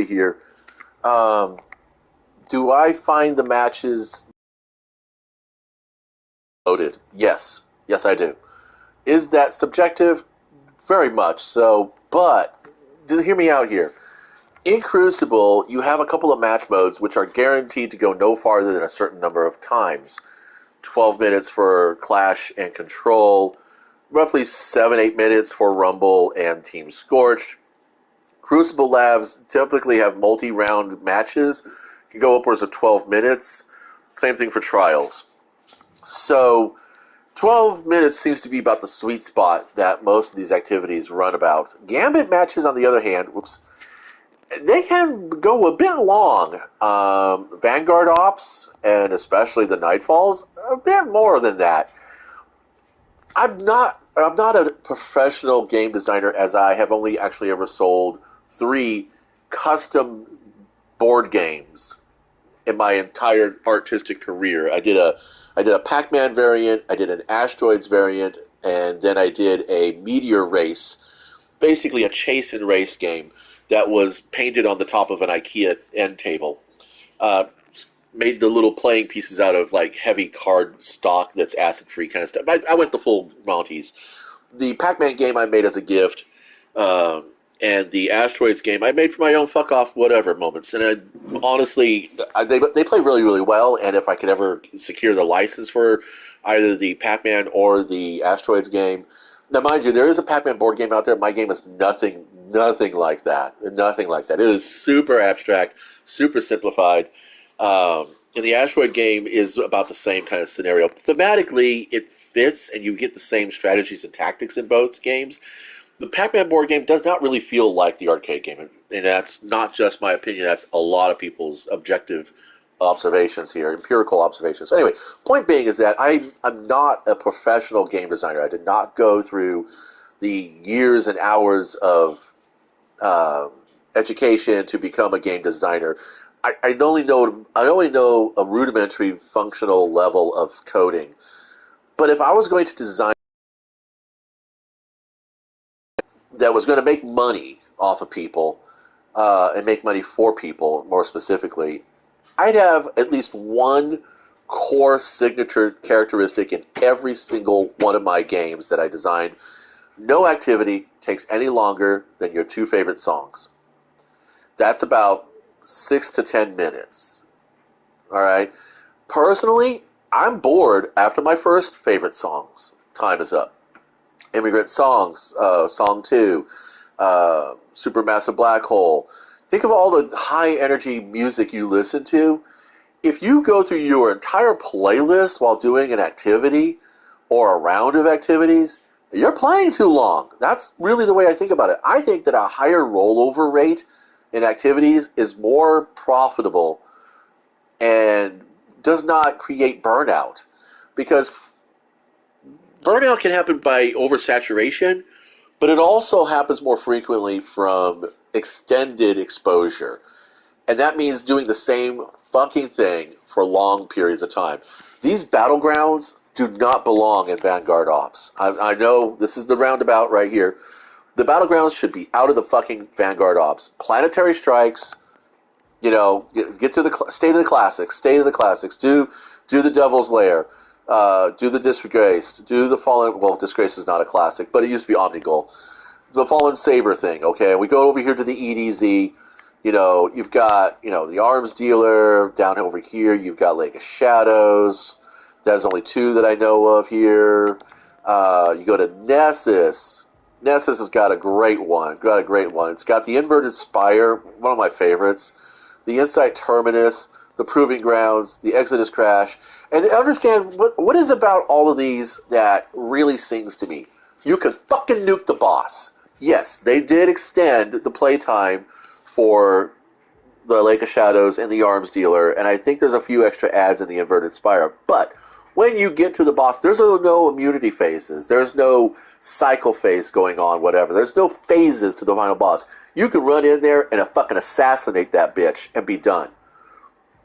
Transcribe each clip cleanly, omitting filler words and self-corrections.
here. Do I find the matches loaded? Yes. Yes, I do. Is that subjective? Very much so. But hear me out here. In Crucible, you have a couple of match modes which are guaranteed to go no farther than a certain number of times. 12 minutes for Clash and Control, roughly 7-8 minutes for Rumble and Team Scorched. Crucible Labs typically have multi-round matches. You can go upwards of 12 minutes. Same thing for Trials. So 12 minutes seems to be about the sweet spot that most of these activities run about. Gambit matches, on the other hand, they can go a bit long. Vanguard Ops, and especially the Nightfalls, a bit more than that. I'm not a professional game designer, as I have only actually ever sold 3 custom board games in my entire artistic career. I did a Pac-Man variant, I did an Asteroids variant, and then I did a Meteor Race, basically a chase and race game that was painted on the top of an IKEA end table. Made the little playing pieces out of like heavy card stock that's acid-free kind of stuff. I went the full Monties. The Pac-Man game I made as a gift, and the Asteroids game I made for my own fuck-off whatever moments. And honestly, they play really, really well, and if I could ever secure the license for either the Pac-Man or the Asteroids game. Now, mind you, there is a Pac-Man board game out there. My game is nothing like that. Nothing like that. It is super abstract, super simplified. And the Asteroid game is about the same kind of scenario. Thematically, it fits, and you get the same strategies and tactics in both games. The Pac-Man board game does not really feel like the arcade game, and that's not just my opinion. That's a lot of people's objective observations here, empirical observations. Anyway, point being is that I'm not a professional game designer. I did not go through the years and hours of education to become a game designer. I only know a rudimentary functional level of coding. But if I was going to design that was going to make money off of people, and make money for people, more specifically, I'd have at least one core signature characteristic in every single one of my games that I designed. No activity takes any longer than your 2 favorite songs. That's about 6 to 10 minutes. All right? Personally, I'm bored after my first favorite songs. Time is up. Immigrant Songs, Song 2, Supermassive Black Hole. Think of all the high-energy music you listen to. If you go through your entire playlist while doing an activity or a round of activities, you're playing too long. That's really the way I think about it. I think that a higher rollover rate in activities is more profitable and does not create burnout. Because burnout can happen by oversaturation, but it also happens more frequently from extended exposure. And that means doing the same fucking thing for long periods of time. These battlegrounds do not belong in Vanguard Ops. I know this is the roundabout right here. The battlegrounds should be out of the fucking Vanguard Ops. Planetary strikes, get to the state of the classics. Do the Devil's Lair. Do the Disgraced. Do the Fallen. Well, Disgrace is not a classic, but it used to be Omnigul. The Fallen Saber thing. Okay, we go over here to the EDZ. You've got the Arms Dealer down over here. You've got Lake of Shadows. There's only 2 that I know of here. You go to Nessus. Nessus has got a great one. It's got the Inverted Spire, one of my favorites. The Insight Terminus, the Proving Grounds, the Exodus Crash. And understand what is about all of these that really sings to me. You can fucking nuke the boss. Yes, they did extend the playtime for the Lake of Shadows and the Arms Dealer, and I think there's a few extra ads in the Inverted Spire. But when you get to the boss, there's no immunity phases. There's no cycle phase going on, whatever. There's no phases to the final boss. You can run in there and fucking assassinate that bitch and be done.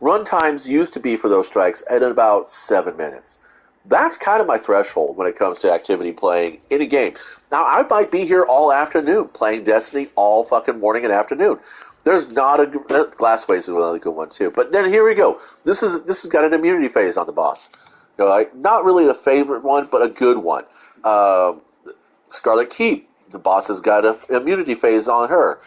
Run times used to be for those strikes at about 7 minutes. That's kind of my threshold when it comes to activity playing in a game. Now, I might be here all afternoon playing Destiny all fucking morning and afternoon. There's not a Glassway's is another good one too. But then here we go. This has got an immunity phase on the boss. You know, like, not really a favorite one, but a good one. Scarlet Keep, the boss has got an immunity phase on her.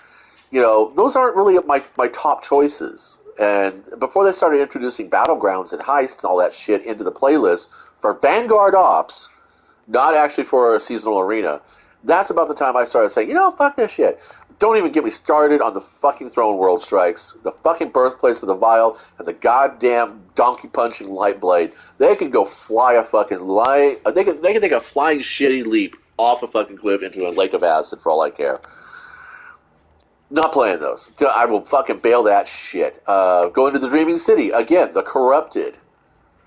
You know, those aren't really my top choices. And before they started introducing battlegrounds and heists and all that shit into the playlist for Vanguard Ops, not actually for a seasonal arena, that's about the time I started saying, you know, fuck this shit. Don't even get me started on the fucking Throne World Strikes, the fucking birthplace of the Vile, and the goddamn donkey punching light blade. They can go fly a fucking light. They can take a flying shitty leap off a fucking cliff into a lake of acid for all I care. Not playing those. I will fucking bail that shit. Going to the Dreaming City again. The Corrupted.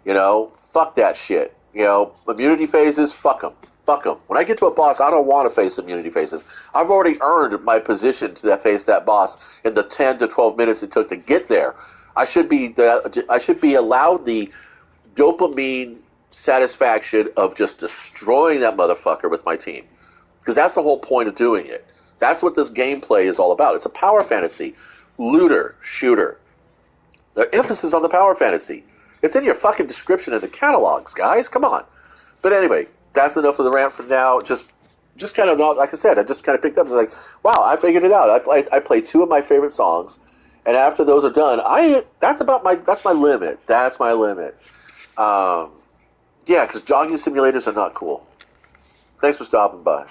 You know, fuck that shit. You know, immunity phases. Fuck them. Fuck them. When I get to a boss, I don't want to face immunity phases. I've already earned my position to face that boss in the 10 to 12 minutes it took to get there. I should be allowed the dopamine satisfaction of just destroying that motherfucker with my team, because that's the whole point of doing it. That's what this gameplay is all about. It's a power fantasy, looter shooter. The emphasis on the power fantasy. It's in your fucking description in the catalogs, guys. Come on. But anyway, that's enough of the rant for now. Just kind of, like I said, I just kind of picked up. It's like, wow, I figured it out. I played two of my favorite songs, and after those are done, that's my limit. That's my limit. Yeah, because jogging simulators are not cool. Thanks for stopping by.